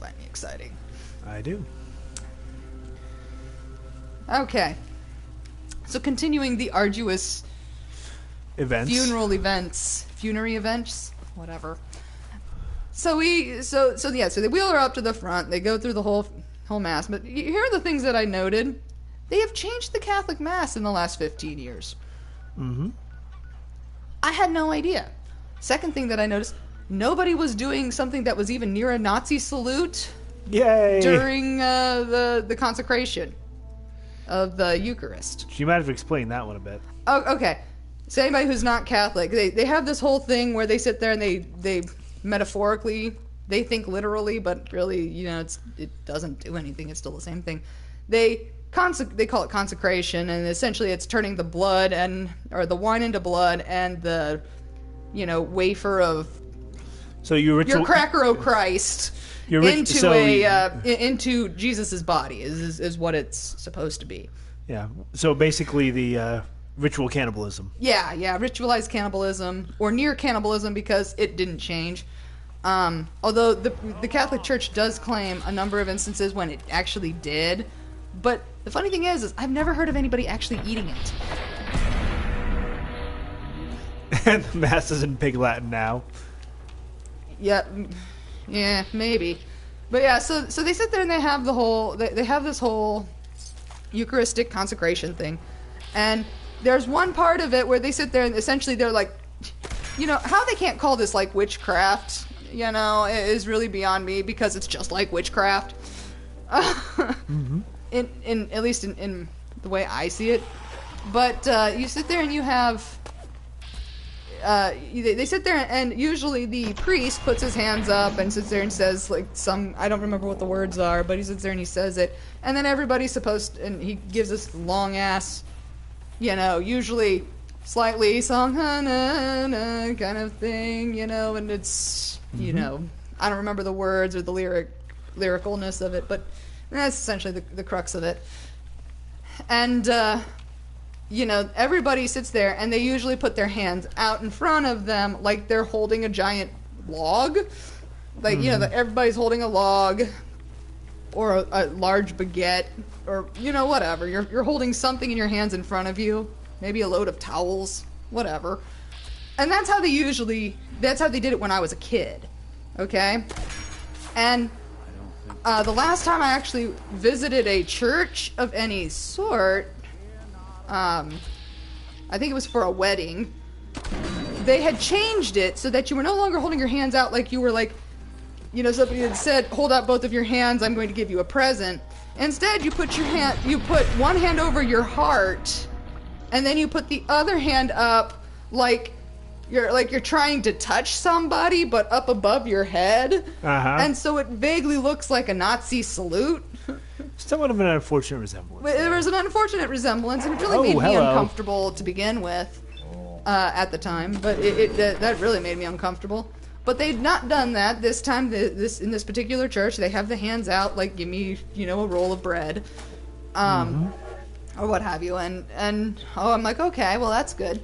find me exciting. I do. Okay. So continuing the arduous funerary events, whatever. So they wheel her up to the front. They go through the whole mass. But here are the things that I noted. They have changed the Catholic Mass in the last 15 years. Mm-hmm. I had no idea. Second thing that I noticed, nobody was doing something that was even near a Nazi salute. Yay! During the consecration of the Eucharist. You might have explained that one a bit. Oh, okay. So anybody who's not Catholic, they have this whole thing where they sit there and they metaphorically, they think literally, but really, it doesn't do anything. It's still the same thing. They call it consecration, and essentially it's turning the blood or the wine into blood, and the wafer of your cracker o' Christ into Jesus's body is what it's supposed to be. Yeah. So basically the ritual cannibalism. Yeah, ritualized cannibalism or near cannibalism because it didn't change. Although the Catholic Church does claim a number of instances when it actually did. But the funny thing is I've never heard of anybody actually eating it. And the Mass is in Pig Latin now. Yeah, maybe. But yeah, so they sit there and they have this whole Eucharistic consecration thing. And there's one part of it where they sit there and essentially they're like, how they can't call this like witchcraft, is really beyond me because it's just like witchcraft. Mm-hmm. In at least in the way I see it. But you sit there and you have they sit there and usually the priest puts his hands up and sits there and says like I don't remember what the words are, but he sits there and he says it, and then everybody's and he gives this long ass, usually slightly song kind of thing, and it's I don't remember the words or the lyricalness of it, but that's essentially the crux of it. And everybody sits there and they usually put their hands out in front of them like they're holding a giant log. Like, everybody's holding a log or a large baguette or, whatever. You're holding something in your hands in front of you. Maybe a load of towels, whatever. And that's how they did it when I was a kid. Okay? And the last time I actually visited a church of any sort, I think it was for a wedding. They had changed it so that you were no longer holding your hands out like you were like, somebody had said, hold out both of your hands, I'm going to give you a present. Instead, you put one hand over your heart, and then you put the other hand up like you're trying to touch somebody, but up above your head. Uh-huh. And so it vaguely looks like a Nazi salute. Somewhat of an unfortunate resemblance. There was an unfortunate resemblance, and it really made me uncomfortable to begin with at the time. But that really made me uncomfortable. But they'd not done that this time. In this particular church, they have the hands out, like give me, a roll of bread, or what have you. And I'm like, okay, well that's good.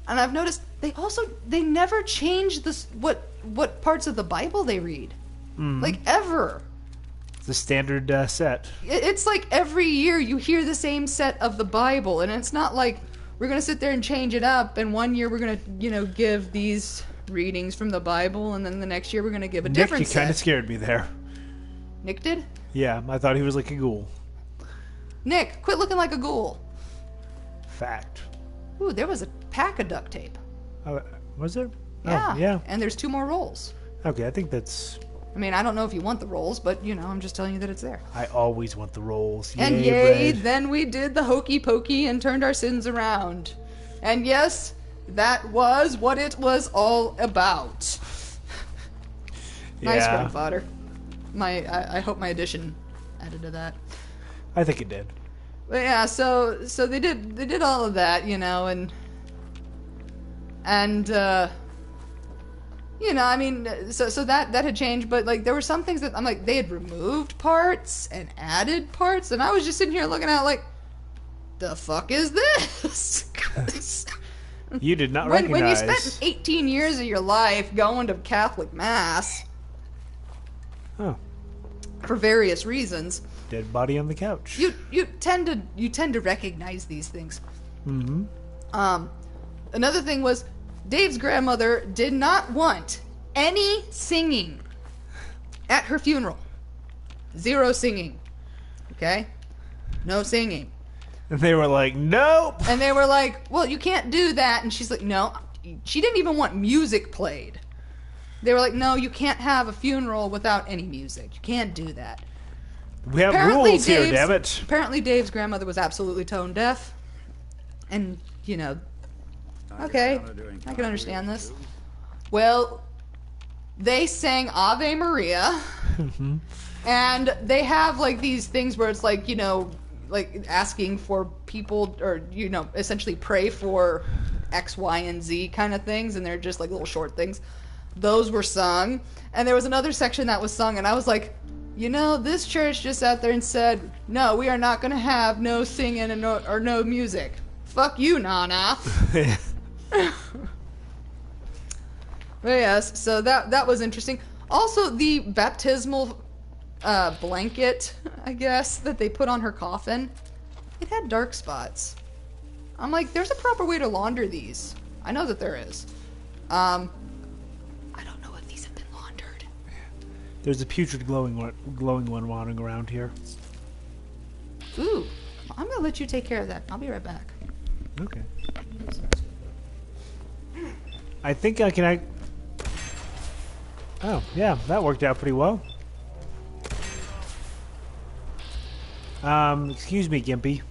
And I've noticed they never change this what parts of the Bible they read, like ever. The standard set. It's like every year you hear the same set of the Bible, and it's not like we're going to sit there and change it up, and one year we're going to, give these readings from the Bible, and then the next year we're going to give a different set. Nick, you kind of scared me there. Nick did? Yeah, I thought he was like a ghoul. Nick, quit looking like a ghoul. Fact. Ooh, there was a pack of duct tape. Was there? Yeah. Oh, yeah. And there's 2 more rolls. Okay, I think that's... I mean, I don't know if you want the rolls, but, I'm just telling you that it's there. I always want the rolls. And yay, then we did the hokey pokey and turned our sins around. And yes, that was what it was all about. Nice run fodder. I hope my addition added to that. I think it did. But yeah, so they did all of that, I mean, so that had changed, but like there were some things that I'm like they had removed parts and added parts, and I was just sitting here looking at like, the fuck is this? You did not recognize. When you spent 18 years of your life going to Catholic Mass. Oh. for various reasons. Dead body on the couch. You tend to recognize these things. Mm-hmm. Another thing was Dave's grandmother did not want any singing at her funeral. 0 singing. Okay? No singing. And they were like, nope! And they were like, well, you can't do that. And she's like, no. She didn't even want music played. They were like, no, you can't have a funeral without any music. You can't do that. We have rules here, damn it. Apparently Dave's grandmother was absolutely tone deaf. And, you know, okay, I can understand this. Well, they sang Ave Maria. Mm-hmm. And they have, like, these things where it's like, you know, like asking for people, or, you know, essentially pray for X, Y, and Z kind of things. And they're just, like, little short things. Those were sung. And there was another section that was sung. And I was like, you know, this church just sat there and said, no, we are not going to have no singing and no music. Fuck you, Nana. But yes, so that was interesting. Also, the baptismal blanket, I guess, that they put on her coffin, it had dark spots. I'm like, there's a proper way to launder these. I know that there is. I don't know if these have been laundered. There's a putrid glowing one wandering around here. Ooh, I'm gonna let you take care of that. I'll be right back. Okay. I think I can... Oh, yeah, that worked out pretty well. Excuse me, Gimpy.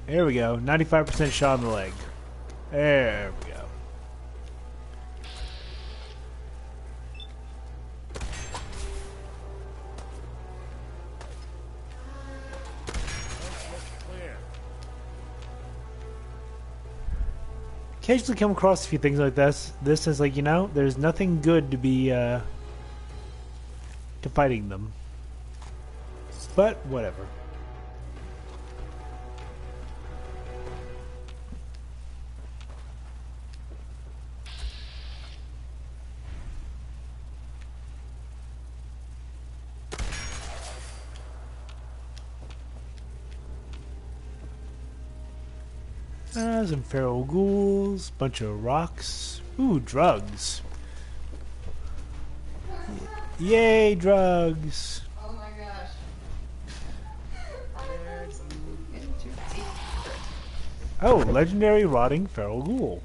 There we go. 95% shot in the leg. There we go. Occasionally come across a few things like this. This is like, you know, there's nothing good to be to fighting them. But whatever. Some feral ghouls, bunch of rocks. Ooh, drugs. Yay, drugs. Oh my gosh. Oh, legendary rotting feral ghoul.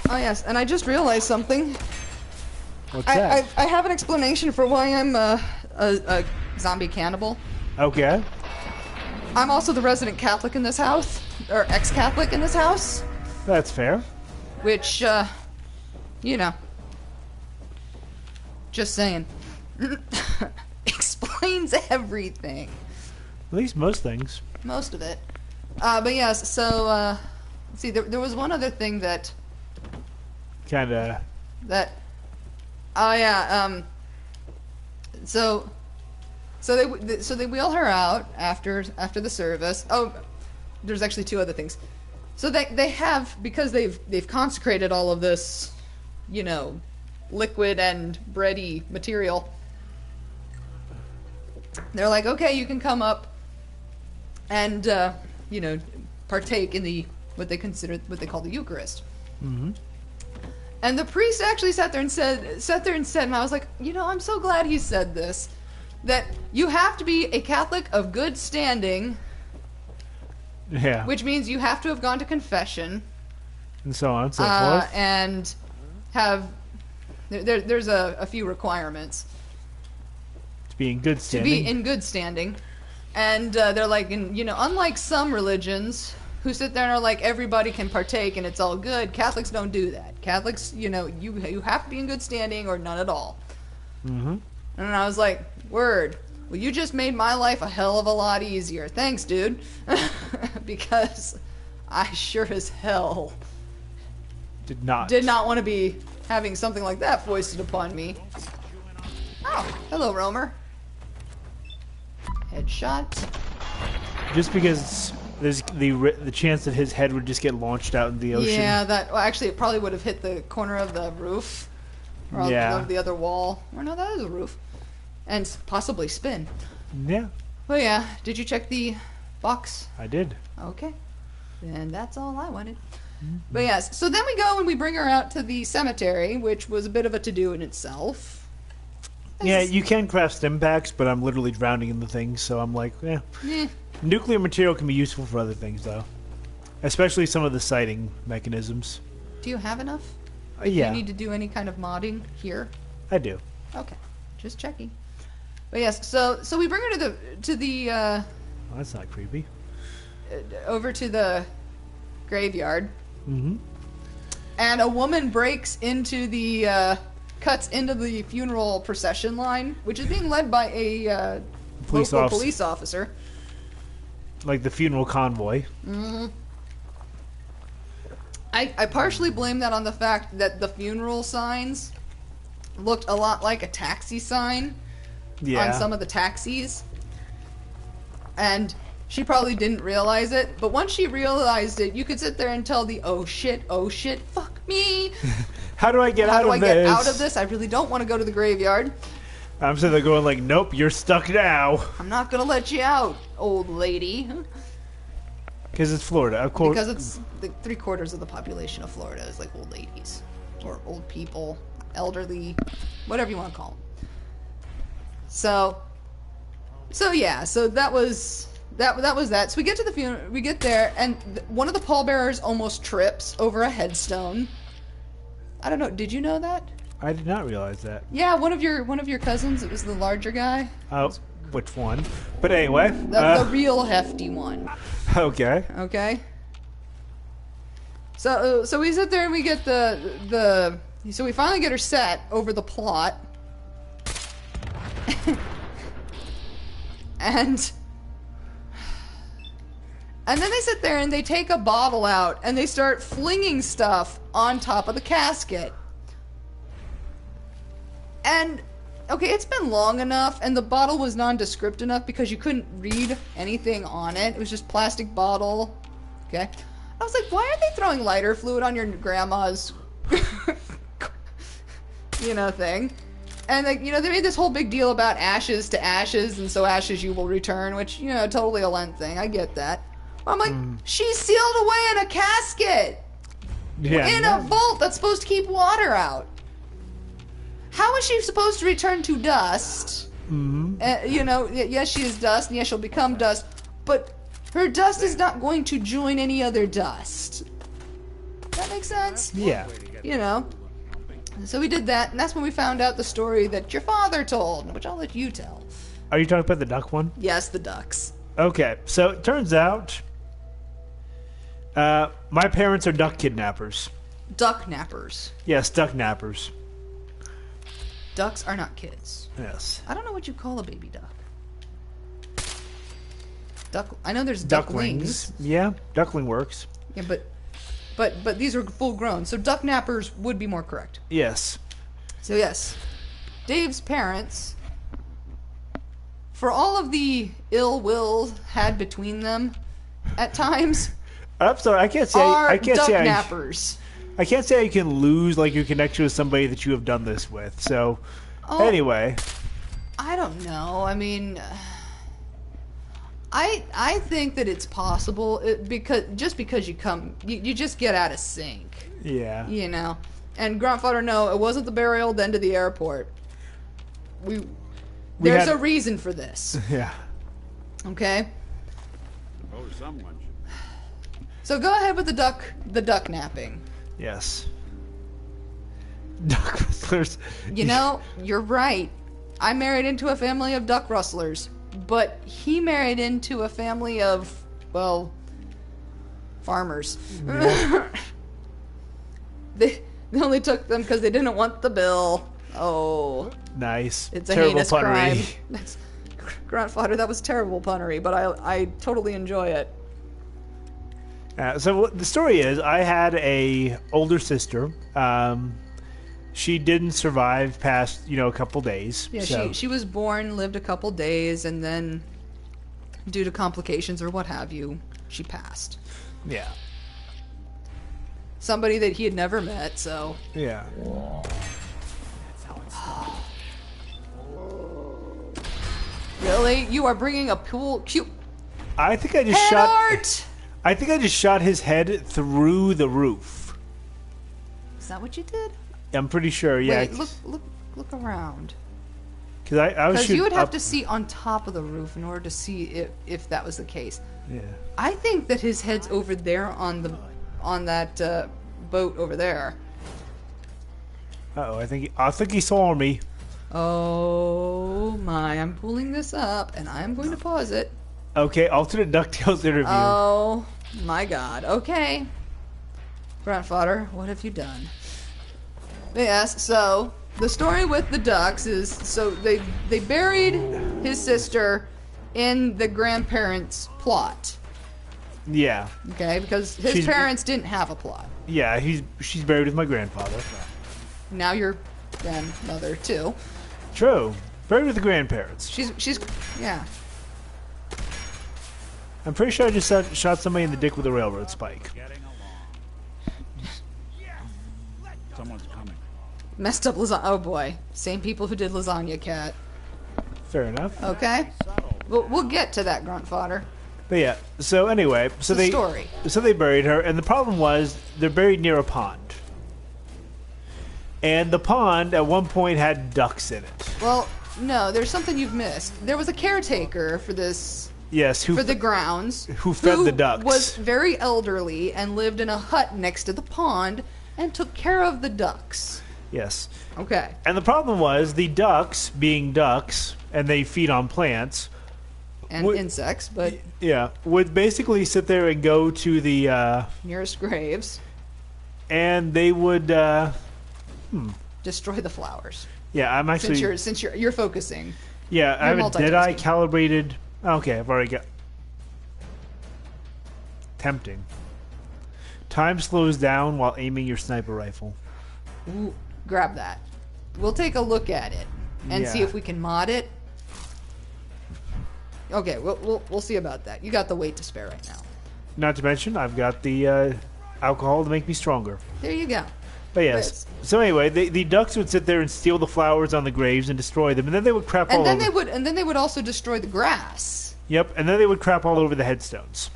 Oh yes, and I just realized something. What's that? I have an explanation for why I'm a zombie cannibal. Okay. I'm also the resident Catholic in this house, or ex-Catholic in this house. That's fair. Which, you know, just saying, explains everything. At least most things. Most of it. But yes, so, let's see, there was one other thing that... Kinda... That... Oh, yeah, So they wheel her out after the service. Oh, there's actually 2 other things. So they have, because they've consecrated all of this, you know, liquid and bready material. They're like, okay, you can come up and you know, partake in what they call the Eucharist. Mm-hmm. And the priest actually sat there and said, and I was like, you know, I'm so glad he said this. That you have to be a Catholic of good standing. Yeah. Which means you have to have gone to confession. And so on and so forth. And have... There's a few requirements. To be in good standing. To be in good standing. And they're like, you know, unlike some religions who sit there and are like, everybody can partake and it's all good, Catholics don't do that. Catholics, you know, you have to be in good standing or none at all. Mm-hmm. And I was like, word. Well, you just made my life a hell of a lot easier. Thanks, dude. Because I sure as hell did not want to be having something like that foisted upon me. Oh, hello, Romer. Headshot. Just because There's the chance that his head would just get launched out in the ocean. Yeah, well, actually, it probably would have hit the corner of the roof. Or of the other wall. Or no, that is a roof. And possibly spin. Yeah. Well, yeah. Did you check the box? I did. Okay. Then that's all I wanted. But yes, so then we go and we bring her out to the cemetery, which was a bit of a to-do in itself. Yeah, you can craft stim packs, but I'm literally drowning in the things, so I'm like, Nuclear material can be useful for other things, though. Especially some of the sighting mechanisms. Do you have enough? Yeah. Do you need to do any kind of modding here? I do. Okay. Just checking. But yes, so we bring her to the Well, that's not creepy. over to the graveyard. Mm-hmm. And a woman breaks into the cuts into the funeral procession line, which is being led by a local police officer. Like the funeral convoy. Mm-hmm. I partially blame that on the fact that the funeral signs looked a lot like a taxi sign on some of the taxis. And she probably didn't realize it, but once she realized it, you could sit there and tell oh shit, fuck me. How do I get out of this? How do I get out of this? I really don't want to go to the graveyard. I'm sitting there going like, nope, you're stuck now. I'm not going to let you out, old lady. Because it's Florida, of course. Because it's like 3/4 of the population of Florida is like old ladies. Or old people, elderly, whatever you want to call them. So yeah, so that was that. So we get to the funeral, we get there, and one of the pallbearers almost trips over a headstone. I don't know, did you know that? I did not realize that. Yeah, one of your cousins, it was the larger guy. Oh, which one? But anyway. The real hefty one. Okay. Okay. So we sit there and we get so we finally get her set over the plot. and then they sit there and they take a bottle out and they start flinging stuff on top of the casket. And okay, it's been long enough, and the bottle was nondescript enough because you couldn't read anything on it. It was just plastic bottle. Okay. I was like, why are they throwing lighter fluid on your grandma's, thing? And they made this whole big deal about ashes to ashes, and so ashes you will return, which, totally a Lent thing. I get that. But I'm like, she's sealed away in a casket. Yeah. In a vault that's supposed to keep water out. How is she supposed to return to dust? Mm-hmm. Yes, she is dust, and yes, she'll become dust, but her dust is not going to join any other dust. That makes sense? Yeah. So we did that, and that's when we found out the story that your father told, which I'll let you tell. Are you talking about the duck one? Yes, the ducks. Okay, so it turns out my parents are duck kidnappers. Duck nappers. Yes, duck nappers. Ducks are not kids. Yes. I don't know what you call a baby duck. I know there's Ducklings. Yeah, duckling works. Yeah, but these are full grown, so duck nappers would be more correct. Yes. So yes, Dave's parents, for all of the ill will had between them, at times, I'm sorry, I can't say nappers. I can't say I can lose like your connection with somebody that you have done this with. So, anyway, I don't know. I mean, I think that it's possible because you just get out of sync. Yeah. And grandfather, no, it wasn't the burial, then to the airport. There's a reason for this. Yeah. Okay. Oh, someone should. So go ahead with the duck napping. Yes. Duck rustlers. You're right. I married into a family of duck rustlers, but he married into a family of, well, farmers. Yeah. They only took them because they didn't want the bill. Oh. Nice. It's a terrible heinous punnery. crime. Grandfather, that was terrible punnery, but I totally enjoy it. So the story is, I had a older sister. She didn't survive past, a couple days. Yeah, so. she was born, lived a couple days, and then, due to complications or what have you, she passed. Yeah. Somebody that he had never met, so... Yeah. Really? You are bringing a pool cute I think I just head shot. art? I think I just shot his head through the roof. Is that what you did? I'm pretty sure. Yeah. Wait, look around. Because I was Because shooting you would have up. to see on top of the roof in order to see if that was the case. Yeah. I think that his head's over there on that boat over there. Uh-oh, I think he saw me. Oh my! I'm pulling this up, and I'm going to pause it. Okay, alternate DuckTales interview. Oh my God! Okay, grandfather, what have you done? Yes. So the story with the ducks is they buried his sister in the grandparents' plot. Yeah. Okay, because his parents didn't have a plot. Yeah, she's buried with my grandfather. Now your grandmother too. True. Buried with the grandparents. She's yeah. I'm pretty sure I just shot somebody in the dick with a railroad spike. Getting along. Someone's coming. Messed up lasagna. Oh boy, same people who did lasagna, cat. Fair enough. Okay, we'll get to that, grunt fodder. But yeah, so anyway, so The story. So they buried her, and the problem was they're buried near a pond. And the pond at one point had ducks in it. Well, no, there's something you've missed. There was a caretaker for this. Yes, for the grounds. Who fed the ducks. Was very elderly and lived in a hut next to the pond and took care of the ducks. Yes. Okay. And the problem was the ducks, being ducks, and they feed on plants. And insects, but Yeah, would basically sit there and go to the nearest graves. And they would Destroy the flowers. Yeah, I'm actually Since you're focusing. Yeah, I have a Deadeye multitasking. calibrated. Okay, I've already got. Tempting. Time slows down while aiming your sniper rifle. Ooh, grab that. We'll take a look at it and see Yeah. if we can mod it. Okay, we'll see about that. You got the weight to spare right now. Not to mention, I've got the alcohol to make me stronger. There you go. But yes. So anyway, the ducks would sit there and steal the flowers on the graves and destroy them, and then they would crap all over. And then they would also destroy the grass. Yep, and then they would crap all over the headstones.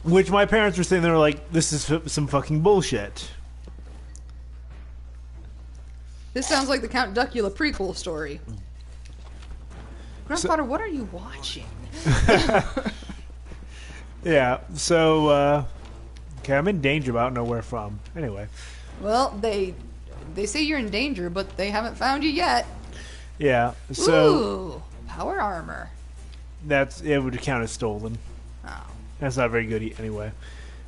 Which my parents were saying, they were like, "This is some fucking bullshit." This sounds like the Count Duckula prequel story. Grandfather, what are you watching? Yeah. So okay, I'm in danger, but I don't know where from. Anyway. Well, they say you're in danger, but they haven't found you yet. Yeah. So Ooh, power armor. it would count as stolen. Oh. That's not very good anyway.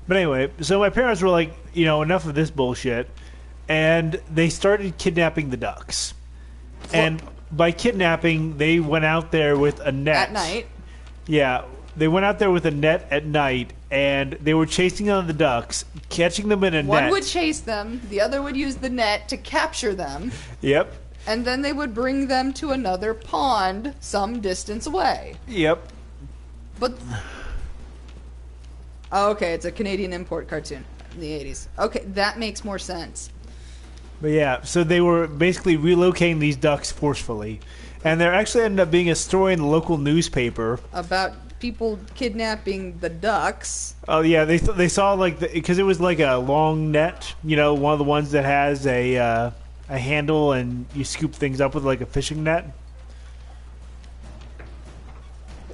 But anyway, so my parents were like, enough of this bullshit, and they started kidnapping the ducks. And by kidnapping, they went out there with a net. At night. Yeah, they went out there with a net at night, and they were chasing on the ducks, catching them in a net. One would chase them, the other would use the net to capture them, Yep. and then they would bring them to another pond some distance away. Yep. But oh, okay, it's a Canadian import cartoon in the 80s. Okay, that makes more sense. But yeah, so they were basically relocating these ducks forcefully. And there actually ended up being a story in the local newspaper. About people kidnapping the ducks. Oh yeah, they saw because it was like a long net, one of the ones that has a handle and you scoop things up with like a fishing net.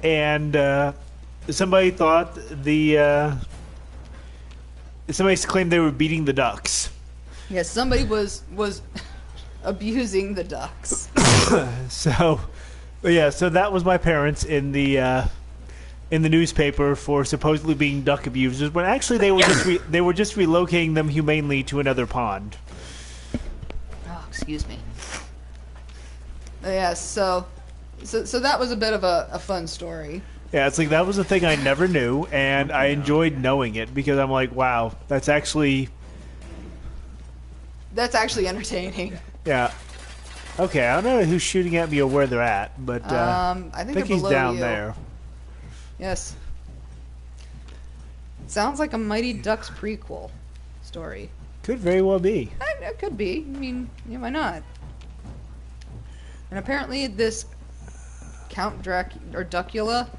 And somebody thought somebody claimed they were beating the ducks. Yes, somebody was abusing the ducks. So that was my parents in the newspaper for supposedly being duck abusers, when actually they were just relocating them humanely to another pond. Oh, excuse me. Yeah, so that was a bit of a fun story. Yeah, it's like that was a thing I never knew, and I enjoyed knowing it because I'm like, wow, that's actually entertaining. Yeah. Okay, I don't know who's shooting at me or where they're at, but I think they're he's below down you. there. Yes. Sounds like a Mighty Ducks prequel story. Could very well be. It could be. I mean, yeah, why not? And apparently this Count Duckula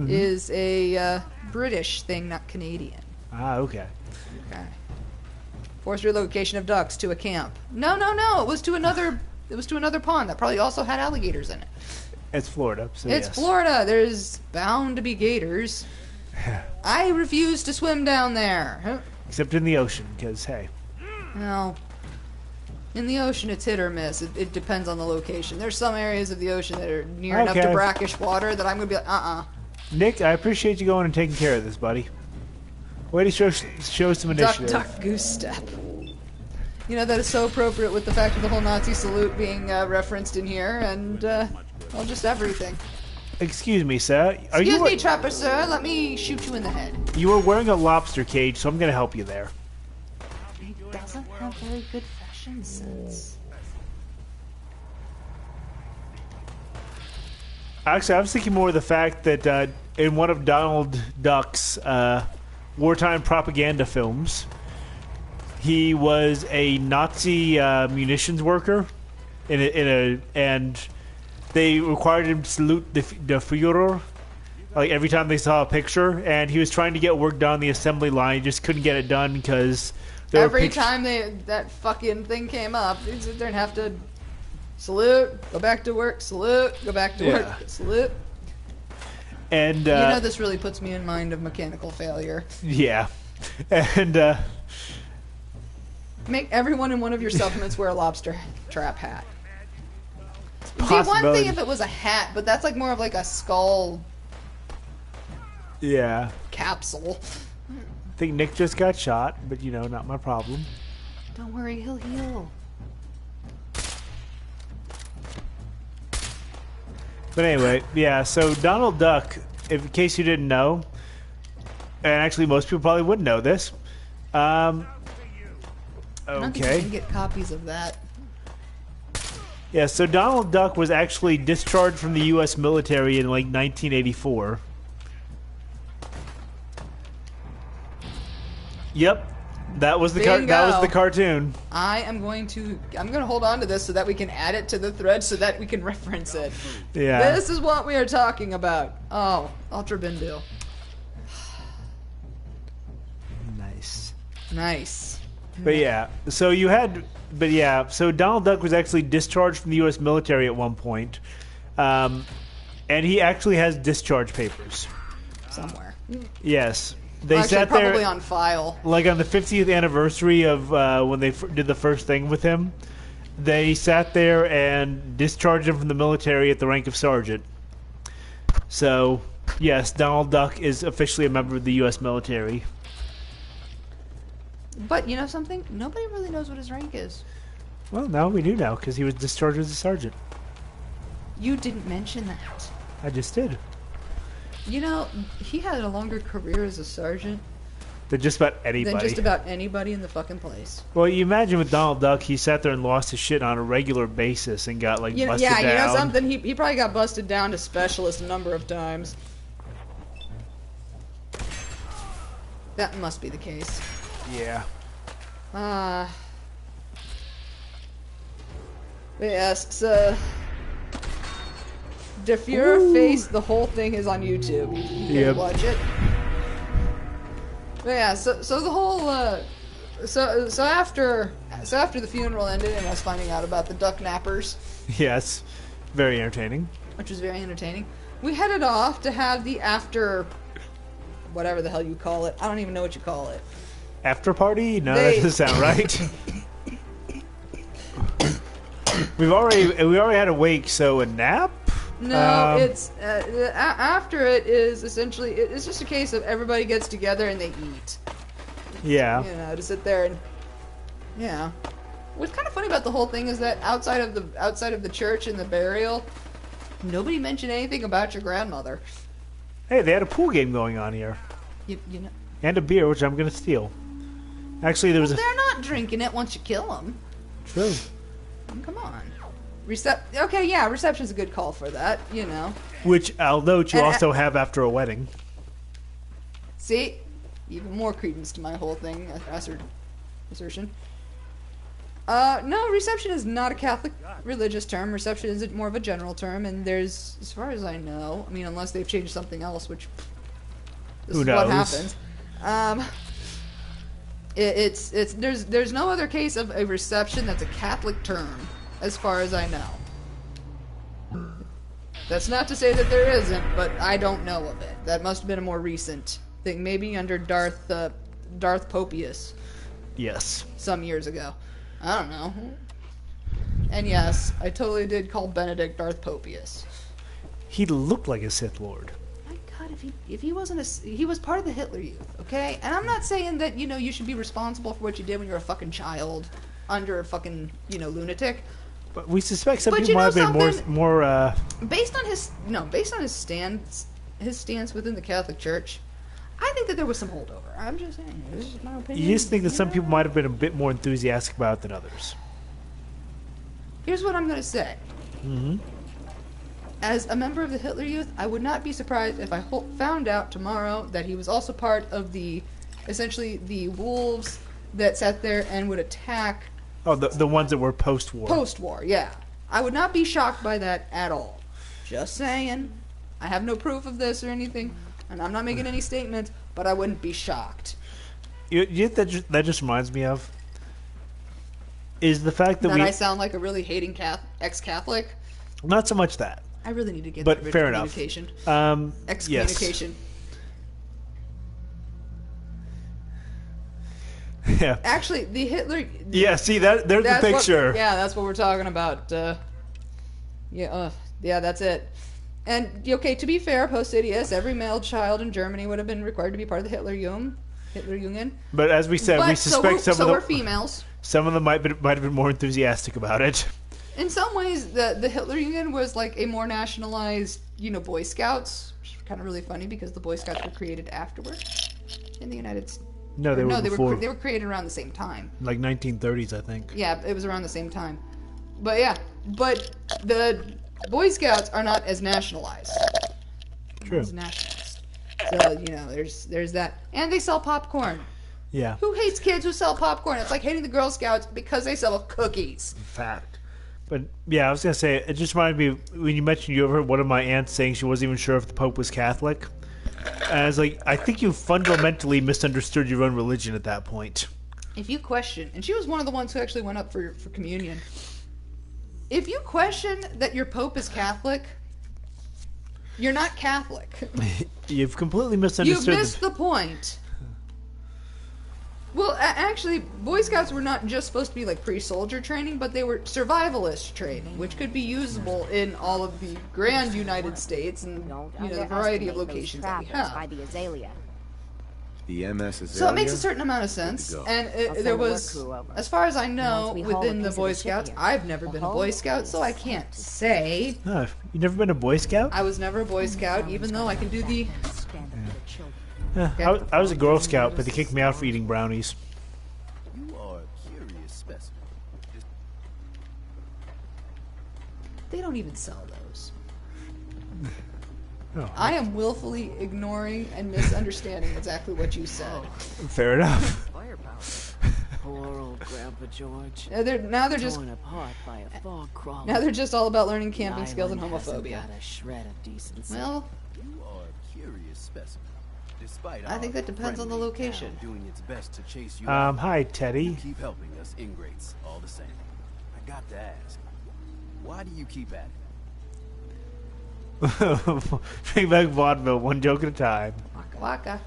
is a British thing, not Canadian. Ah, okay. Okay. Forced relocation of ducks to a camp. No. It was to another pond that probably also had alligators in it. It's Florida, so It's yes. Florida. There's bound to be gators. I refuse to swim down there. Except in the ocean, because, hey. No. In the ocean, it's hit or miss. It depends on the location. There's some areas of the ocean that are near enough to brackish water that I'm going to be like, Nick, I appreciate you going and taking care of this, buddy. Way to show some initiative. Duck, goose step. You know, that is so appropriate with the fact of the whole Nazi salute being referenced in here, and, well, just everything. Excuse me, sir. Excuse me, Trapper, sir. Let me shoot you in the head. You are wearing a lobster cage, so I'm going to help you there. He doesn't have very good fashion sense. Actually, I was thinking more of the fact that in one of Donald Duck's wartime propaganda films, he was a Nazi munitions worker, and they required him to salute the Führer, like every time they saw a picture, and he was trying to get work done on the assembly line. He just couldn't get it done because every time that fucking thing came up, they'd sit there and have to salute, go back to work, salute, go back to work, salute. And you know, this really puts me in mind of mechanical failure. Yeah, and make everyone in one of your supplements wear a lobster trap hat. It'd be one thing if it was a hat, but that's like more of like a skull. Yeah. Capsule. I think Nick just got shot, but you know, not my problem. Don't worry, he'll heal. But anyway, yeah, so Donald Duck, in case you didn't know, and actually most people probably wouldn't know this, I don't think you okay. can get copies of that. Yeah, so Donald Duck was actually discharged from the U.S. military in like 1984. Yep, that was the cartoon. I'm going to hold on to this so that we can add it to the thread so that we can reference it. Yeah. This is what we are talking about. Oh, Ultra Bindu. Nice. But yeah, so Donald Duck was actually discharged from the U.S. military at one point, and he actually has discharge papers somewhere. Yes, they actually, sat there probably on file. Like on the 50th anniversary of when they did the first thing with him. They sat there and discharged him from the military at the rank of sergeant. So yes, Donald Duck is officially a member of the U.S. military. But you know something? Nobody really knows what his rank is. Well, now we do now, because he was discharged as a sergeant. You didn't mention that. I just did. You know, he had a longer career as a sergeant Than just about anybody. than just about anybody in the fucking place. Well, you imagine with Donald Duck, he sat there and lost his shit on a regular basis and got, busted down. Yeah, you know something? He probably got busted down to specialist a number of times. That must be the case. Yeah. Yes, so Der Fuhrer Face, the whole thing is on YouTube. You can watch it. But yeah, so the whole so after the funeral ended and us finding out about the duck nappers. Yes. Very entertaining. Which was very entertaining. We headed off to have the after whatever the hell you call it. I don't even know what you call it. After party? No, that doesn't sound right. we already had a wake, so a nap? No, it's after it is essentially it's just a case of everybody gets together and they eat. Yeah. You know, to sit there and yeah. What's kind of funny about the whole thing is that outside of the church and the burial, nobody mentioned anything about your grandmother. Hey, they had a pool game going on here. You know. And a beer, which I'm going to steal. Actually, there was they're not drinking it once you kill them. True. Come on. Okay, yeah, reception's a good call for that, you know. Which I'll note you also have after a wedding. See? even more credence to my whole thing assertion. No, reception is not a Catholic religious term. Reception is more of a general term, and there's, as far as I know, I mean, unless they've changed something else, which this Who is knows? what happens. There's no other case of a reception that's a Catholic term, as far as I know. That's not to say that there isn't, but I don't know of it. That must have been a more recent thing, maybe under Darth Popius Yes. some years ago. I don't know. And yes, I totally did call Benedict Darth Popius. He looked like a Sith Lord. My God, if he wasn't he was part of the Hitler Youth, okay? And I'm not saying that, you should be responsible for what you did when you were a fucking child under a fucking, lunatic. But we suspect some But people might have been something? more. Based on his stance within the Catholic Church, I think that there was some holdover. I'm just saying, this is my opinion. You just think that some people might have been a bit more enthusiastic about it than others. Here's what I'm going to say. Mm-hmm. As a member of the Hitler Youth, I would not be surprised if I found out tomorrow that he was also part of essentially the wolves that sat there and would attack. Oh, the ones that were post-war. Post-war, yeah. I would not be shocked by that at all. Just saying. I have no proof of this or anything, and I'm not making any statements, but I wouldn't be shocked. You that just reminds me of is the fact that I sound like a really hating ex-Catholic. Not so much that. I really need to get But rid of fair enough. communication. Excommunication. Yes. Yeah. Actually, the Hitler... Yeah, see, there's the picture. That's what we're talking about. Yeah, that's it. And, okay, to be fair, post-idiot, every male child in Germany would have been required to be part of the Hitlerjugend. But as we said, we suspect so were females. Some of them might have been more enthusiastic about it. In some ways, the Hitlerjugend was like a more nationalized, Boy Scouts, which is kind of really funny because the Boy Scouts were created afterward in the United States. No, they were before. They were created around the same time. Like 1930s, I think. Yeah, it was around the same time. But yeah, but the Boy Scouts are not as nationalized. True. As nationalized. So, there's that. And they sell popcorn. Yeah. Who hates kids who sell popcorn? It's like hating the Girl Scouts because they sell cookies. Fact. But yeah, I was gonna say, it just reminded me when you mentioned you overheard one of my aunts saying she wasn't even sure if the Pope was Catholic. And I was like, I think you fundamentally misunderstood your own religion at that point. If you question, and she was one of the ones who actually went up for communion. If you question that your Pope is Catholic, you're not Catholic. You've completely misunderstood. You've missed the point. Well, actually, Boy Scouts were not just supposed to be like pre-soldier training, but they were survivalist training, which could be usable in all of the grand United States and the variety of locations that we have. By the Azalea. The MS is So it makes a certain amount of sense, and there was, as far as I know, within the Boy Scouts, I've never been a Boy Scout, so I can't say. Oh, you've never been a Boy Scout? I was never a Boy Scout, even though I can do the... Yeah, I was a Girl Scout, but they kicked me out for eating brownies. You are a curious specimen. They don't even sell those. Oh, I am willfully ignoring and misunderstanding exactly what you said. fair enough. Firepower. Poor old Grandpa George. Now they're just Torn apart by a fog crawler. now they're just all about learning The camping skills and island hasn't homophobia. got a shred of decency. Well, You are a curious specimen. Despite I think our that depends on the friendly location. town doing its best to chase you out, Hi, you Teddy. keep helping us ingrates all the same. I got to ask, why do you keep at it? Bring back vaudeville, one joke at a time. Waka waka.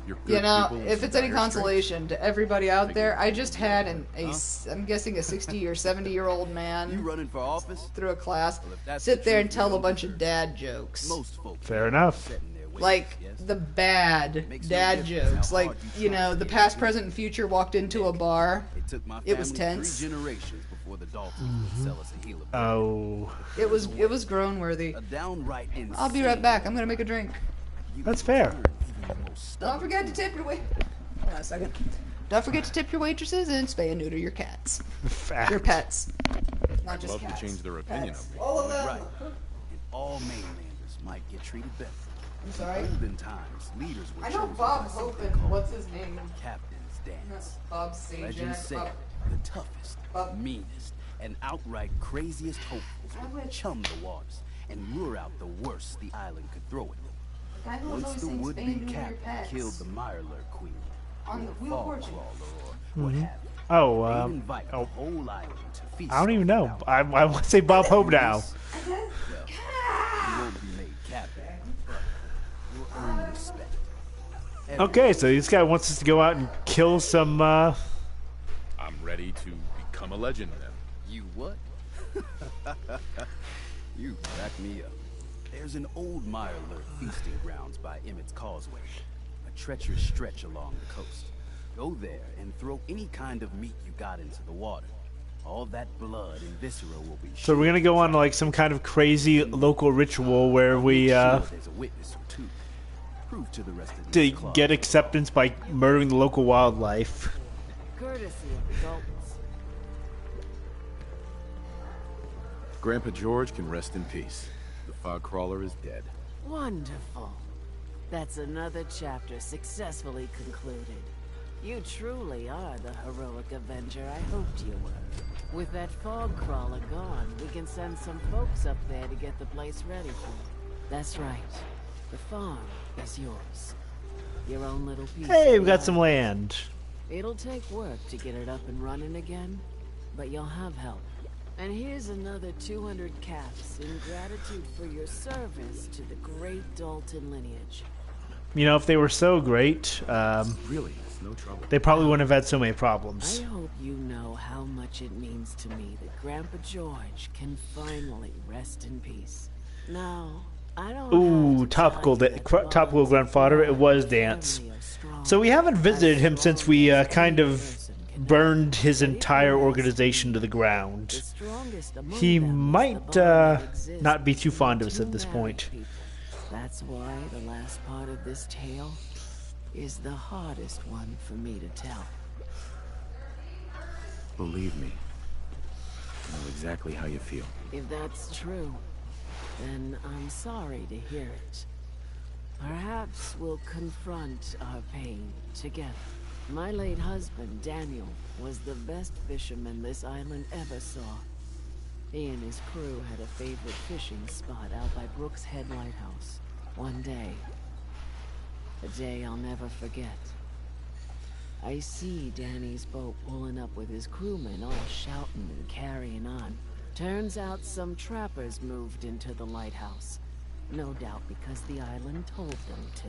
You're good people with If some it's any dire consolation to everybody out there, I just had I'm guessing a 60 or 70-year-old strength. You man running for office? through a class Well, if that's sit the there and truth, tell you're a bunch no of good. dad jokes. Most folks Fair enough. set in their ways, Like yes? the bad Makes no dad difference how jokes. Like, hard you try. the past, present, and future walked into a bar. It took my It was family tense. 3 generations before the Daltons would sell us a healer. Oh, It was groan worthy. A downright insane. I'll be right back. I'm gonna make a drink. that's fair. Even the most Don't stubborn forget to tip your Hold on a second. Don't forget to tip your waitresses and spay and neuter your cats. Fact. Your pets. Not just Love to cats. change their opinion Pets. of me. All of them. right. And all mainlanders might get treated better. I'm sorry. Olden times, leaders were I know chosen Bob by something Hope and called what's his name? Captain's Dance. Bob Legends say Sajak. the toughest, Bob- meanest, and outright craziest hopefuls would chum the waters and lure out the worst the island could throw at them. Guy who Once always the sings would-be Spain, do your captain pets. killed the mirelurk queen, On or the the Wheel of fog Fortune. crawler, or what have you, Oh, they'd invite the whole island to feast. I don't even on know. the I want to say Bob Hope now. Well, you won't be made captain, but you'll earn respect. Okay, so this guy wants us to go out and kill some. I'm ready to become a legend then. You what? You crack me up. There's an old mirelurk feasting grounds by Emmett's Causeway, a treacherous stretch along the coast. Go there and throw any kind of meat you got into the water. All that blood and viscera will be. So we're gonna go on like some kind of crazy local ritual where we there's a witness or two. Prove to the rest of to the club. get acceptance by murdering the local wildlife. Courtesy of the Daltons. Grandpa George can rest in peace. The fog crawler is dead. Wonderful. That's another chapter successfully concluded. You truly are the heroic avenger I hoped you were. With that fog crawler gone, we can send some folks up there to get the place ready for you. That's right. The farm is yours. Your own little piece. Hey, of we got the some land. It'll take work to get it up and running again, but you'll have help. And here's another 200 caps in gratitude for your service to the great Dalton lineage. You know, if they were so great, Really, it's no trouble. they probably wouldn't have had so many I problems. hope you know how much it means to me that Grandpa George can finally rest in peace. Now, I don't Ooh, have to topical, tell you that topical bonds grandfather. of It was family Dance. are strong. So we haven't visited him As since strong we as kind any of person can burned his have. But it entire will organization to the The ground. strongest among He them is the might bond that exists not be too between fond of us two at this married point. people. That's why the last part of this tale is the hardest one for me to tell. Believe me, I know exactly how you feel. If that's true, then I'm sorry to hear it. Perhaps we'll confront our pain together. My late husband, Daniel, was the best fisherman this island ever saw. He and his crew had a favorite fishing spot out by Brooks Head Lighthouse. One day, a day I'll never forget. I see Danny's boat pulling up with his crewmen all shouting and carrying on. Turns out some trappers moved into the lighthouse. No doubt because the island told them to.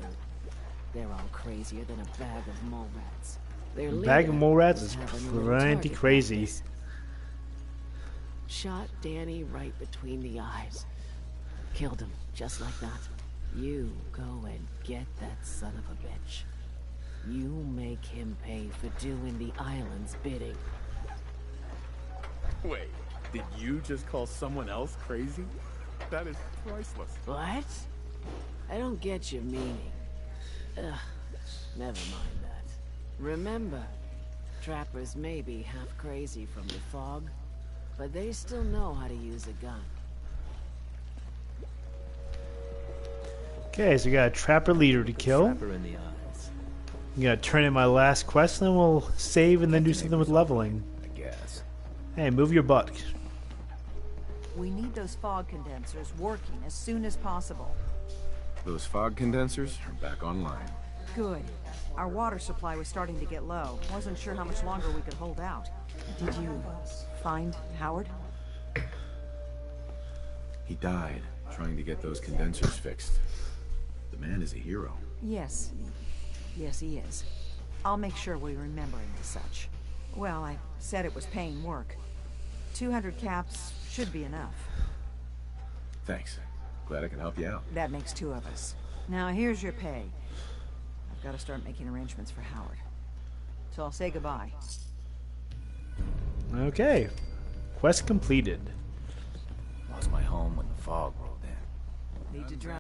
They're all crazier than a bag of mole rats. Their Bag of leader mole rats was is having a little plenty target crazy. practice. Shot Danny right between the eyes. Killed him, just like that. You go and get that son of a bitch. You make him pay for doing the island's bidding. Wait, did you just call someone else crazy? That is priceless. What? I don't get your meaning. Ugh, never mind that. Remember, trappers may be half crazy from the fog, but they still know how to use a gun. Okay, so we got a trapper leader to kill. Trapper in the eyes, I'm gonna turn in my last quest, and then we'll save and then do something with leveling. I guess. Hey, move your butt. We need those fog condensers working as soon as possible. Those fog condensers are back online. Good. Our water supply was starting to get low. Wasn't sure how much longer we could hold out. Did you find Howard? He died trying to get those condensers fixed. The man is a hero. Yes. Yes, he is. I'll make sure we remember him as such. Well, I said it was paying work. 200 caps should be enough. Thanks. Glad I can help you out. That makes two of us. Now, here's your pay. I've got to start making arrangements for Howard. So I'll say goodbye. Okay, quest completed. Lost my home when the fog rolled in. Need to drown.